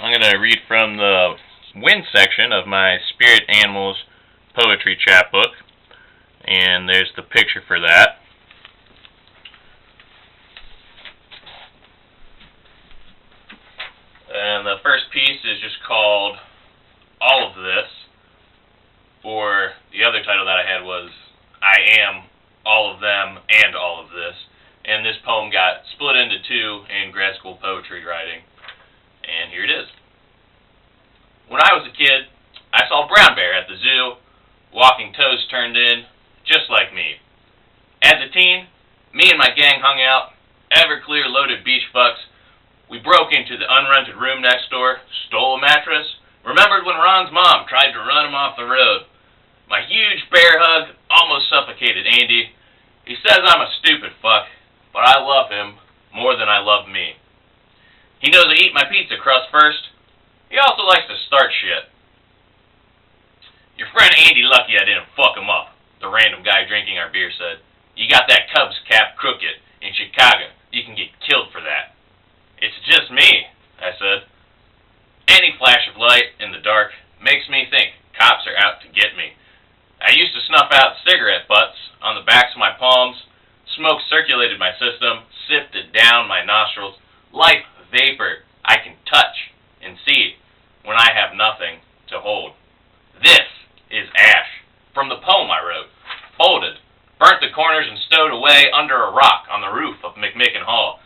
I'm going to read from the wind section of my Spirit Animals poetry chapbook, and there's the picture for that. And the first piece is just called All of This, or the other title that I had was I Am All of Them and All of This. And this poem got split into two in grad school poetry writing. And here it is. When I was a kid, I saw Brown Bear at the zoo, walking toes turned in, just like me. As a teen, me and my gang hung out, Everclear loaded beach bucks. We broke into the unrented room next door, stole a mattress, remembered when Ron's mom tried to run him off the road. My huge bear hug almost suffocated Andy. He says I'm a stupid fuck, but I love him more than I love me. He knows I eat my pizza crust first. He also likes to start shit. Your friend Andy lucky I didn't fuck him up, the random guy drinking our beer said. You got that Cubs cap crooked in Chicago. You can get killed for that. It's just me, I said. Any flash of light in the dark makes me think cops are out to get me. I used to snuff out cigarette butts on the backs of my palms. Smoke circulated my system, sifted down my nostrils. Life vapor I can touch and see when I have nothing to hold. This is ash from the poem I wrote, folded, burnt the corners and stowed away under a rock on the roof of McMicken Hall.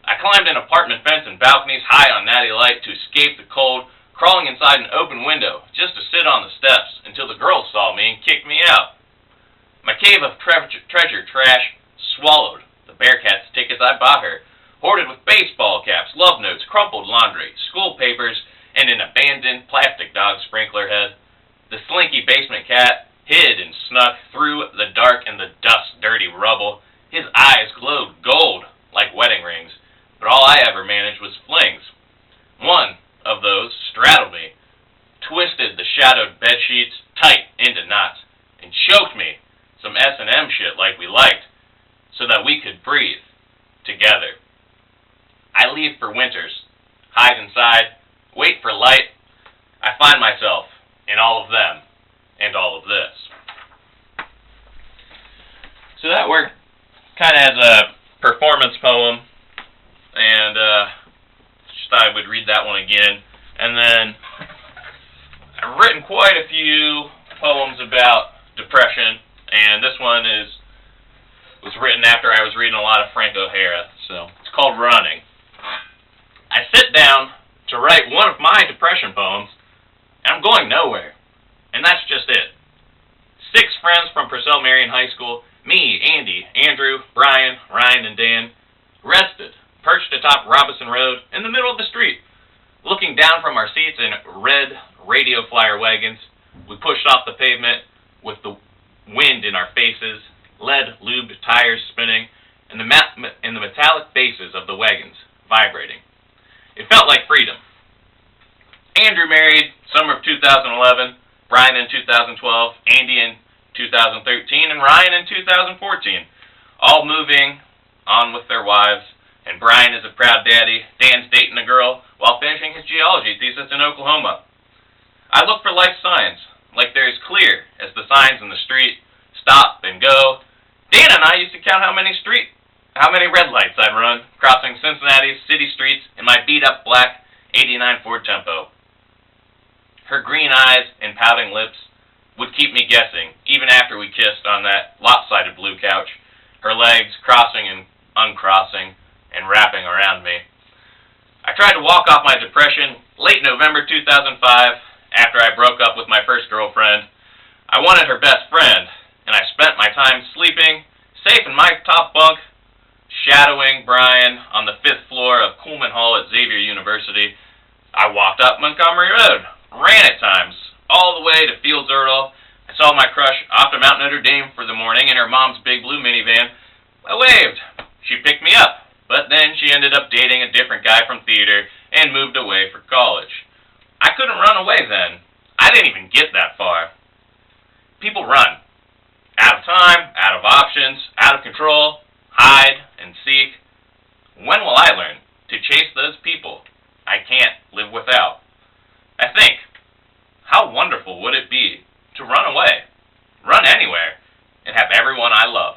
I climbed an apartment fence and balconies high on natty light to escape the cold, crawling inside an open window just to sit on the steps until the girls saw me and kicked me out. My cave of treasure trash swallowed the Bearcats tickets I bought her, hoarded with baseball caps, love notes, crumpled laundry, school papers, and an abandoned plastic dog sprinkler head. The slinky basement cat hid and snuck through the dark and the dust-dirty rubble. His eyes glowed gold like wedding rings, but all I ever managed was flings. One of those straddled me, twisted the shadowed bedsheets tight into knots, and choked me, some S&M shit like we liked, so that we could breathe together. I leave for winters, hide inside, wait for light. I find myself in all of them and all of this. So that worked kind of as a performance poem, and just thought I would read that one again. And then I've written quite a few poems about depression, and this one was written after I was reading a lot of Frank O'Hara, so it's called Running. I sit down to write one of my depression poems, and I'm going nowhere, and that's just it. 6 friends from Purcell Marion High School, me, Andy, Andrew, Brian, Ryan, and Dan, rested, perched atop Robinson Road in the middle of the street. Looking down from our seats in red radio flyer wagons, we pushed off the pavement with the wind in our faces, lead lubed tires spinning, and the metallic bases of the wagons vibrating. It felt like freedom. Andrew married summer of 2011, Brian in 2012, Andy in 2013, and Ryan in 2014, all moving on with their wives, and Brian is a proud daddy. Dan's dating a girl while finishing his geology thesis in Oklahoma. I look for life signs, like they're as clear as the signs in the street, stop and go. Dan and I used to count how many red lights I'd run, crossing Cincinnati's city streets in my beat-up black 89 Ford Tempo. Her green eyes and pouting lips would keep me guessing, even after we kissed on that lopsided blue couch, her legs crossing and uncrossing and wrapping around me. I tried to walk off my depression late November 2005 after I broke up with my first girlfriend. I wanted her best friend, and I spent my time sleeping, safe in my top bunk, shadowing Brian on the 5th floor of Coleman Hall at Xavier University. I walked up Montgomery Road, ran at times, all the way to Fields Earl. I saw my crush off to Mount Notre Dame for the morning in her mom's big blue minivan. I waved. She picked me up, but then she ended up dating a different guy from theater and moved away for college. I couldn't run away then. I didn't even get that far. People run. Out of time, out of options, out of control, hide and seek. When will I learn to chase those people I I can't live without. I think, how wonderful would it be to run away, run anywhere, and have everyone I love?